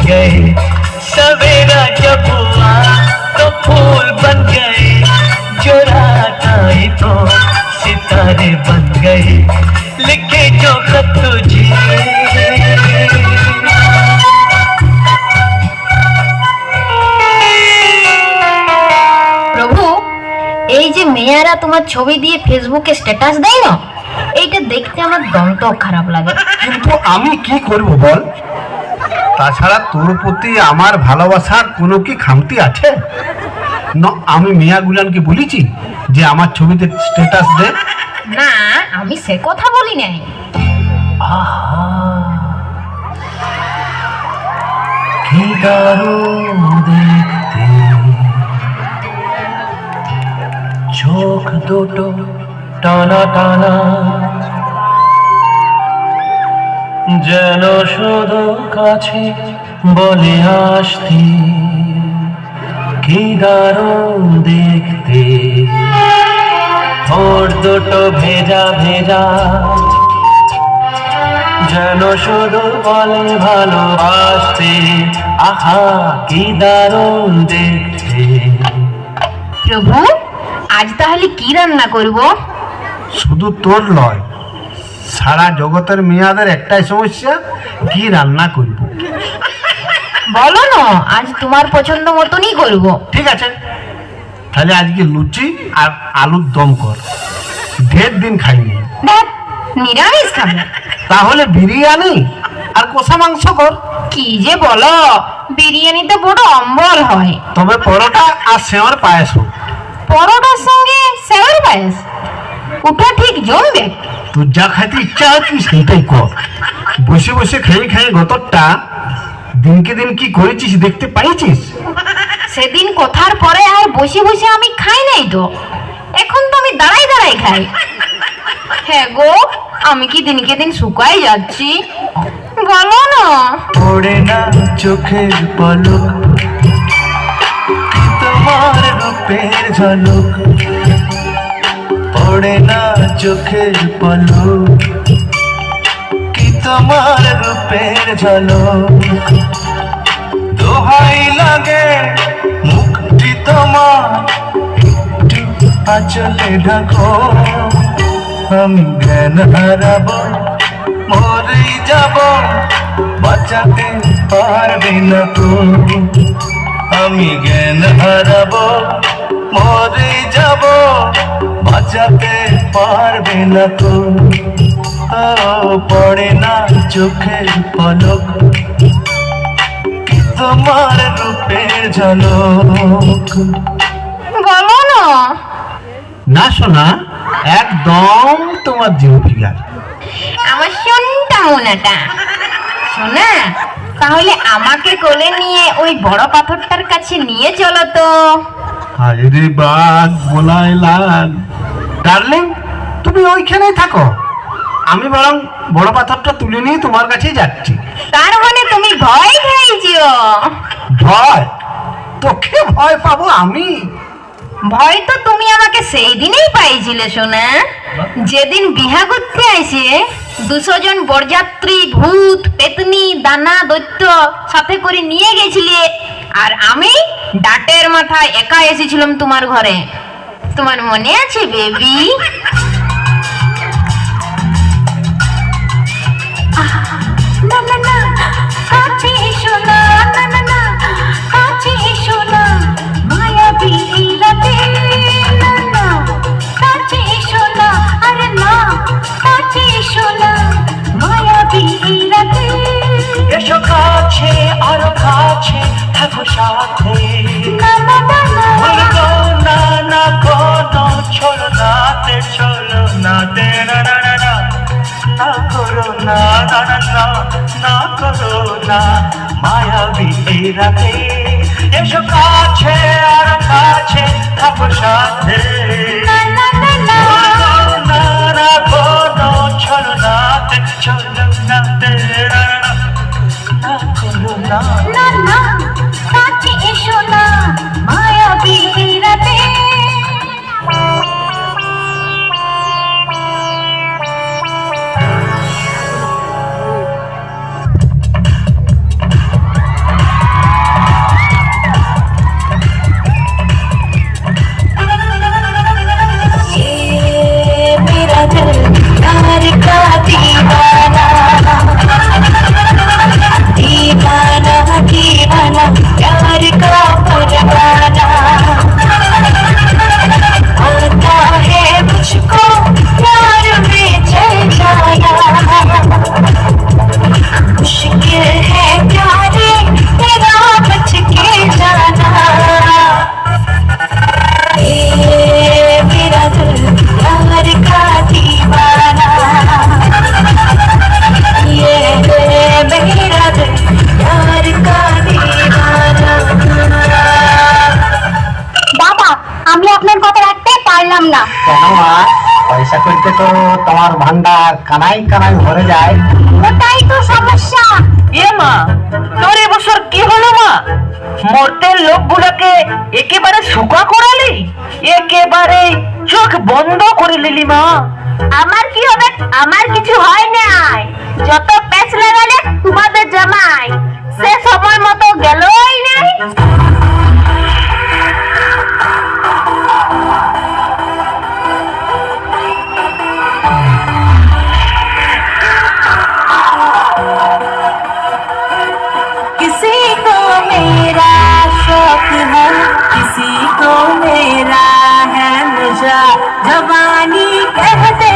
गए, सवेरा जब हुआ तो फूल बन गए, जो रात आई तो सितारे बन गए, लिखे जो खत तुझे। প্রভু, এই যে মেয়েরা তোমার ছবি দিয়ে ফেসবুকে স্ট্যাটাস দেয় না, এইটা দেখতে আমার দন্ত খারাপ লাগে। কিন্তু আমি কি করব বল? তাছাড়া তোর প্রতি আমার ভালোবাসার কোনো কি খামতি আছে? না, আমি মিয়া গুলানকে বলেছি যে আমার ছবিতে স্ট্যাটাস দে? না, আমি সে কথা বলি নাই। কি দারুণ দেখতে, চোখ দুটো টানা টানা, যেন শুধু কাছে বলে আসতি। কি দারুণ দেখতে, ঠোঁট দুটো ভেজা ভেজা, যেন শুধু বলে ভালোবাসতে। আহা কি দারুণ দেখতে। প্রভু, আজ তাহলে কি রান্না করব? শুধু তোর নয়, সারা জগতের মেয়াদের একটাই সমস্যা, কি রান্না করব। বলো না, আজ তোমার পছন্দ মতনই করব। ঠিক আছে, তাহলে আজকে লুচি আর আলুর দম কর, ঢের দিন খাইনি। দেখ, নিরামিষ খাবো। তাহলে বিরিয়ানি আর কষা মাংস কর। কি যে বলো, বিরিয়ানিতে বড় অম্বল হয়। তবে পরোটা আর সেওয়ার পায়েস হোক। পরোটার সঙ্গে সেওয়ার পায়েস, ওটা ঠিক জমবে। তোর যা খাইতে ইচ্ছা হয় তুই সেইটাই কর। বসে বসে খেয়ে খেয়ে গতরটা দিনকে দিন কি করেছিস দেখতে পাইছিস? সেদিন কথার পরে আর বসে বসে আমি খাই নাই তো, এখন তো আমি দাঁড়াই দাঁড়াই খাই। হ্যাঁ গো, আমি কি দিনকে দিন শুকাই যাচ্ছি? বলো না। পড়ে না চোখের পলক, তোমার রূপের ঝলক। পড়ে না চোখের পলক, কি তোমার রূপের ঝলক। দোহাই লাগে মুক্তি তোমার, একটু আঁচলে ঢাকো। আমি জ্ঞান হারাবো, মরে যাব, বাঁচাতে পারবে না তো। আমি জ্ঞান হারাবো, মরে যাব, বাঁচাতে পারবে না তো। পড়ে না চোখের পলক, কি তোমার রূপের ঝলক। বলো না। না শোনা, একদম তোমার জিও ফিগার। আমার শোনটা মোনাটা। শোনা, তাহলে আমাকে কোলে নিয়ে ওই বড় পাথরটার কাছে নিয়ে চলো তো। আরে বাঘ বলাই লাল, ডার্লিং তুমি ওইখানেই থাকো, আমি বরং বড় পাথরটা তুলে নিয়ে তোমার কাছেই যাচ্ছি। তার মানে তুমি ভয় খেয়েছো? ভয়? তোকে ভয় পাবো আমি? ভয় তো তুমি আমাকে সেই দিনেই পাইছিলে সোনা, যেদিন বিহা করতে আইসে 200 জন বরযাত্রী, ভূত, পেতনি, দানা, দৈত্য সাথে করে নিয়ে গেছিলে, আর আমি ডাটের মাথায় একা এসেছিলাম তোমার ঘরে। তোমার মনে আছে বেবি? না না না, কাছে এসো না, না না না, কাছে এসো না, মায়াবী রাতে। না না, কাছে এসো না, আরে না, কাছে এসো না, মায়াবী রাতে। এসো কাছে, আরো কাছে থাকো সাথে। না না না না, বলবো না না কোনো চলো নাতে, চলো নাতে। না না না না, না করো না, না না না, না করো না, মায়াবী রাতে। এসো কাছে, আর কাছে থাকো সাথে। না না না না, বলবো না না কোনো চলো নাতে, চলো নাতে। না না না, না করো না। না না, কাছে এসো না, মায়াবী রাতে। दीवाना दीवाना दीवाना प्यार का परवाना आता है मुझको प्यार में चल जाना मुश्किल है प्यारे तेरा बच के जाना मेरा दिल प्यार का दीवाना ये मेरा दिल प्यार का दीवाना বাবা আমি আপনার কথা রাখতে পারলাম না কেন মা? পয়সা করতে তো তোমার ভান্ডার কানাই কানাই ভরে যায়। ওটাই তো সমস্যা এ মা, তোর এবছর কি হলো মা? মরতে লোকগুলোকে একেবারে শুকা করালি, একেবারে চোখ বন্ধ করে নিলি মা। আমার কি হবে? আমার কিছু হয় নাই, যত প্যাচ লাগালে তোমাদের জামাই সে সময় মতো গেলই নাই। किसी को मेरा शौक है, किसी को मेरा है नशा, जवानी कहते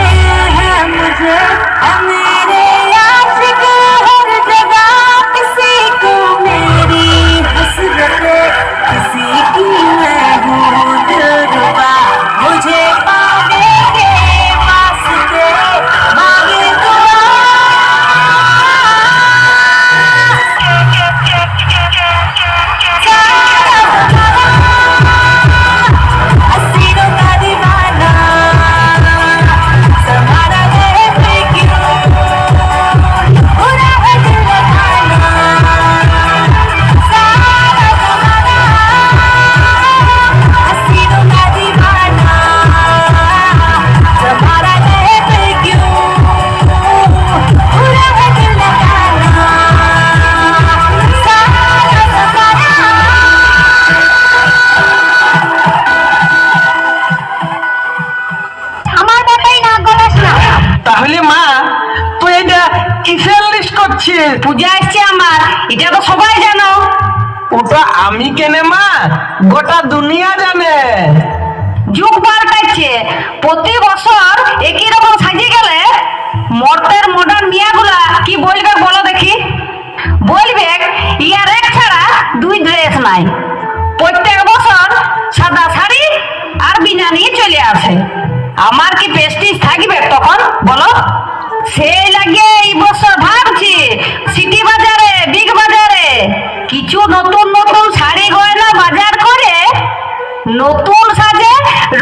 हैं मुझे, है मेरे आशिक हर जगह। किसी को मेरी हसरत, किसी की मैं हूँ दिलरुबा, मुझे पाने के वास्ते मांगे दुआ। हसीनों का दीवाना तुम्हारा है क्यों बुरा है दिल लगाना सारा जमाना हसीनों का दीवाना तुम्हारा है क्यों बुरा है दिल लगाना सारा जमाना। আমার ব্যাপারে না গলাস না। তাহলে মা, তুই এটা কিসের লিস্ট করছিস? পূজা আসছে আমার, এটা তো সবাই জানো। ওটা আমি কেনে মা, গোটা দুনিয়া জানে। যুগ পাল্টাচ্ছে, প্রতি বছর একই রকম সাজিয়ে গেলে মর্তের মডার্ন মিয়াগুলা কি বলবে বলো দেখি? বলবে ইয়ার এক ছাড়া দুই ড্রেস নাই, প্রত্যেক বছর সাদা শাড়ি আর বিনা নিয়ে চলে আসে। আমার কি প্রেস্টিজ থাকবে তখন বলো? সেই লাগে এই বছর ভাবছি সিটি বাজারে, বিগ বাজারে কিছু নতুন নতুন শাড়ি গয়না বাজার করে নতুন সাজে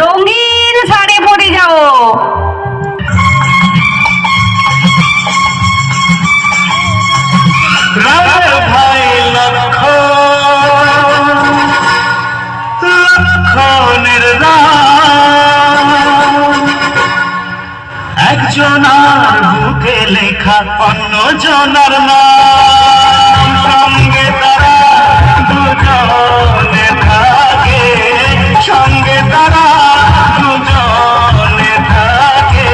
রঙিন শাড়ি পরে যাও। রামের ভাই লক্ষণের রাম, একজনার বুকে লেখা অন্য জনার নাম, সঙ্গে তারা দুজনে থাকে, সঙ্গে তারা দুজনে থাকে,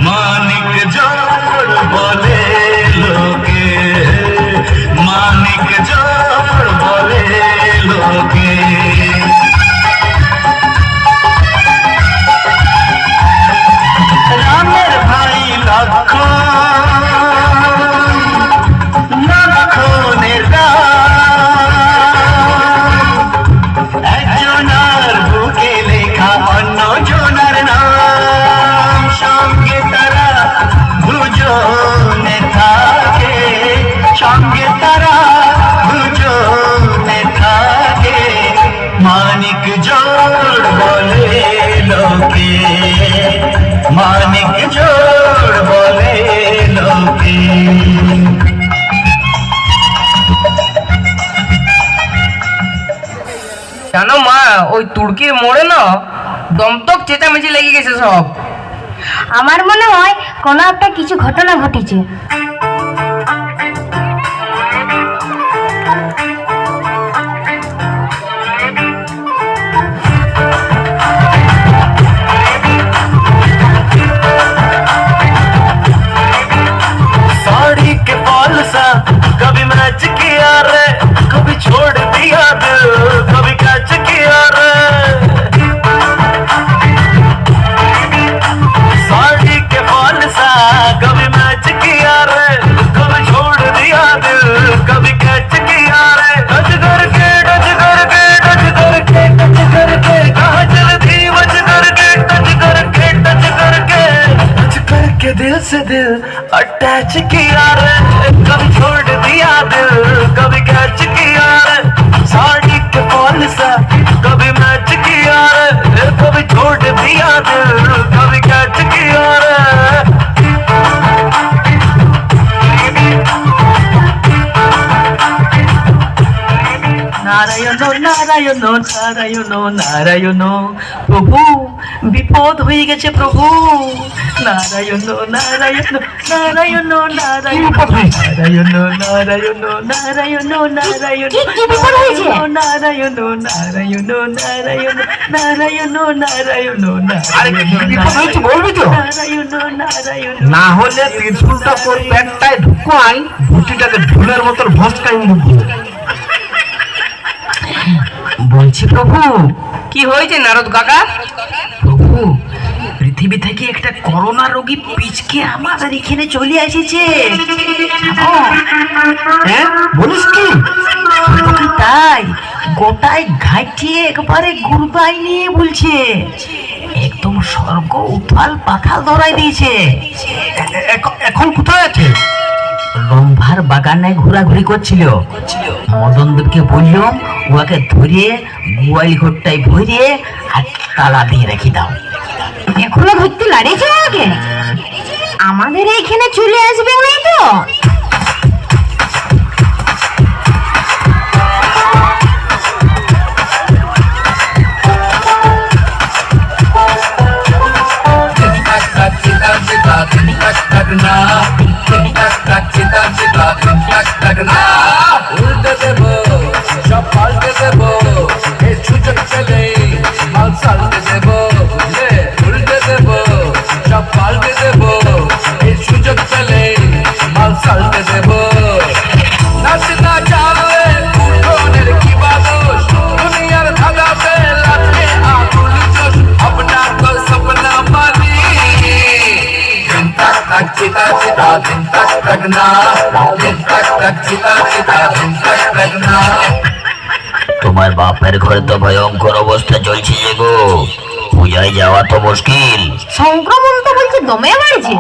মানিক জোড় বলে লোকে, মানিক জোড় বলে লোকে। রামের ভাই লক্ষণের একজনার বুকে লেখা অন্য জনার নাম, সঙ্গে তারা দুজনে থাকে, সঙ্গে তারা দুজনে থাকে, মানিক জোড় বলে লোকে, মানিক জোড় বলে লোকে। জানো মা, ওই তুর্কির মোড়ে না দমতক চেঁচামেচি লেগে গেছে সব। আমার মনে হয় কোনো একটা কিছু ঘটনা ঘটেছে। के दिल से दिल अटैच किया रे, कभी छोड़ दिया दिल, कभी कैच किया रे, साड़ी के फॉल सा कभी मैच किया रे, कभी छोड़ दिया दिल, कभी कैच किया रे। নারায়ণ নারায়ণ নারায়ণ নারায়ণ, প্রভু বিপদ হয়ে গেছে প্রভু। নারায়ণ নারায়ণ নারায়ণ নারায়ণ নারায়ণ নারায়ণ নারায়ণ নারায়ণ কি বিপদ হয়েছে? নারায়ণ নারায়ণ নারায়ণ নারায়ণ নারায়ণ আরে কি বিপদ হয়েছে বলবি তো? নারায়ণ নারায়ণ। না হলে ত্রিশূলটা তোর পেটটায় ঢুকাই, বুটিটাকে ঢুলের মতন ভস্কাই ঢুকবো। বলছি প্রভু, কি হয়েছে নারদ কাকা? প্রভু পৃথিবী থেকে একটা করোনা রোগী পিচকে আমাদের এখানে চলে এসেছে। হ্যাঁ বলিস কি? শুধু তাই, গোটায় ঘাটিয়ে একবারে গুরবাই নিয়ে বলছে, একদম স্বর্গ উথাল পাথাল ধরাই দিয়েছে। এখন কোথায় আছে? রম্ভার বাগানে ঘোরাঘুরি করছিল। মদন দেবকে বললাম ওকে ধরে মোবাইল ঘরটায় ভরিয়ে আর তালা দিয়ে রেখে দাও। এখনো ধরতে লাড়িয়েছে আগে? আমাদের এইখানে চলে আসবে নাই তো? উল্টে দেবো সব পাল্টে দেবো, এই সুযোগ পেলে মাল সালটে দেবো, বুঝলে? উল্টে দেবো সব পাল্টে দেবো, এই সুযোগ পেলে মাল সালটে দেবো। নাচ না জানলে উঠোনের কি বাদোষ, দুনিয়ার ধাঁধাতে লাগে আগুন জোশ, अपना तो सपना मानी दिन तक तक चिता चिता दिन तक रखना, दिन तक तक चिता चिता दिन तक रखना। তোমার বাপের ঘরে তো ভয়ঙ্কর অবস্থা চলছে যে গো, পূজায় যাওয়া তো মুশকিল। সংক্রমণ তো বলছে দমে বাড়ছে।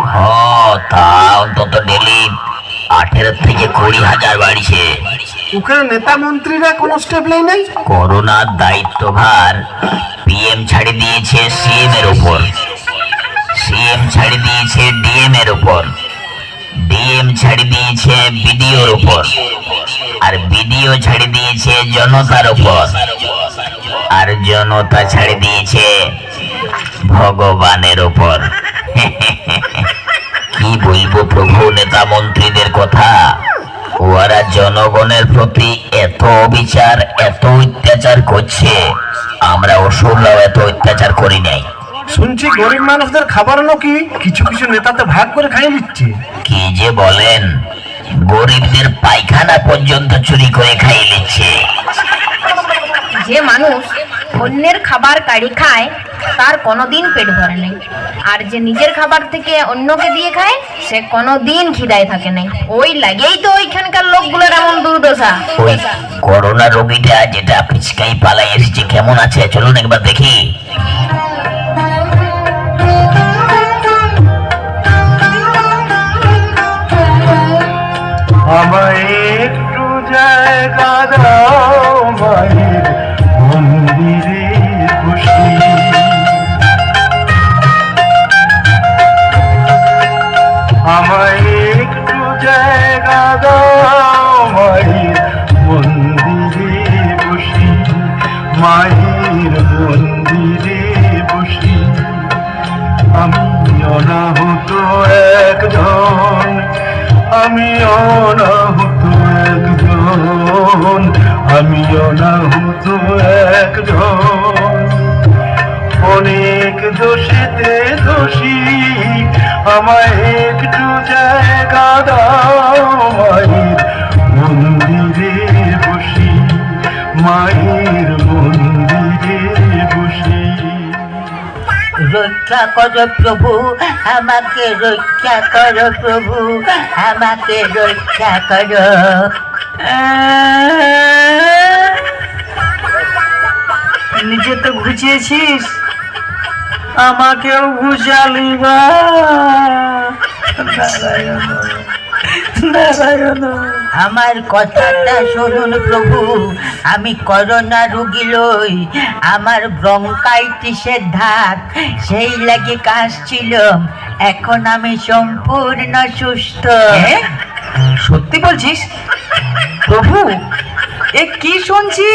তা অন্তত ডেলি 18 থেকে 20,000 বাড়িছে। ওখানে নেতা মন্ত্রীরা কোনো স্টেপ নেই নাই? করোনার দায়িত্বভার পিএম ছাড়ি দিয়েছে সিএম এর উপর, সিএম ছাড়ি দিয়েছে ডিএম এর উপর, ডিএম ছাড়ি দিয়েছে বিডিওর উপর, আর বিডিও ছাড়ি দিয়েছে জনতার উপর, আর জনতা ছাড়ি দিয়েছে ভগবানের উপর। কি বলবো প্রভু নেতা মন্ত্রীদের কথা, ওরা জনগণের প্রতি এত অবিচার এত অত্যাচার করছে, আমরা অসুররাও এত অত্যাচার করি নাই। শুনছি গরিব মানুষদের খাবার নাকি কিছু কিছু নেতাতে ভাগ করে খাইয়ে দিচ্ছে। কি যে বলেন, গরিবদের পায়খানা পর্যন্ত চুরি করে খাইয়ে নিচ্ছে। যে মানুষ অন্যের খাবার কাড়ি খায় তার কোনোদিন পেট ভরে নাই, আর যে নিজের খাবার থেকে অন্যকে দিয়ে খায় সে কোনোদিন খিদায় থাকে নাই। ওই লাগেই তো ওইখানকার লোকগুলোর এমন দুর্দশা। ওই করোনা রোগীটা যেটা পিচকাই পালাই এসেছে কেমন আছে চলুন একবার দেখি। আমায় একটু জায়গা দাও মায়ের মন্দিরে বসি, আমায় একটু জায়গা দাও মায়ের মন্দিরে বসি, মায়ের মন্দিরে বসি। আমি অনাহুত একজন, আমি অনাহুত একজন, আমি অনাহুত একজন, অনেক দোষীতে দোষী, আমায় একটু জায়গা দাও মায়ের মন্দিরে বসি, মায়ের মন্দিরে বসি। রক্ষা করো প্রভু আমাকে, রক্ষা করো প্রভু আমাকে, রক্ষা করো। নিজে তো ঘুচিয়েছিস, আমাকেও ঘুচালি বা। আমার কথাটা শুনুন প্রভু, আমি করোনা রুগী লই, আমার ব্রঙ্কাইটিসের ধাত, সেই লাগে কাশছিলাম, এখন আমি সম্পূর্ণ সুস্থ। সত্যি বলছিস প্রভু? এ কি শুনছি?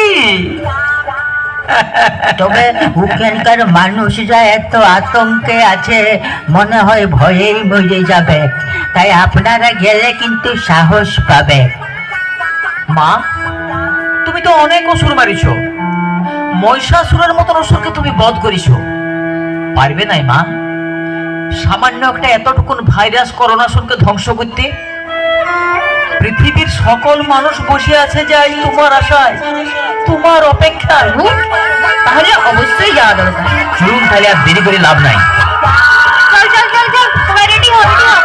তবে ওখানকার মানুষরা এত আতঙ্কে আছে, মনে হয় ভয়েই মরে যাবে, তাই আপনারা গেলে কিন্তু সাহস পাবে। মা, তুমি তো অনেক অসুর মারিছ, মহিষাসুরের মতন অসুরকে তুমি বধ করিছ, পারবে নাই মা সামান্য একটা এতটুকুন ভাইরাস করোনাসুরকে ধ্বংস করতে? পৃথিবীর সকল মানুষ বসে আছে যাই তোমার আশায়, তোমার অপেক্ষায়। তাহলে অবশ্যই যাওয়া দরকার। চলুন তাহলে আর দেরি করে লাভ নাই। চল চল চল চল, সবাই রেডি হও, রেডি হও।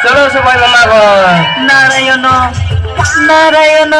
চলো সবাই মামা ঘর। নারায়ণ নারায়ণ।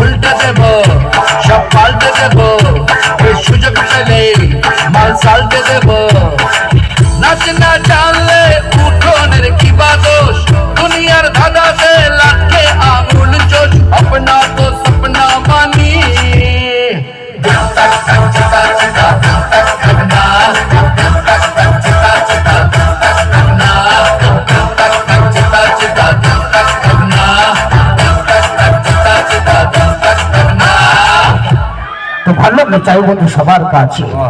উল্টে দেব, সব পাল্টে দেব, ওই সুযোগ পেলে মাল সালটে দেব। নাচ না জানলে উঠোনের কি বা দোষ, দুনিয়ার ধাঁধাতে লাখে আঙুল চোষ, अपना तो सपना मानी। दिल तक तक चिता चिता दिल तक तकना, दिल तक तक चिता चिता दिल तक तकना, दिल तक तक चिता चिता दिल तक तकना, दिल तक तक चिता चिता दिल तक तकना। তো ভালো লাগলো চাই বন্ধু সবার কাছে।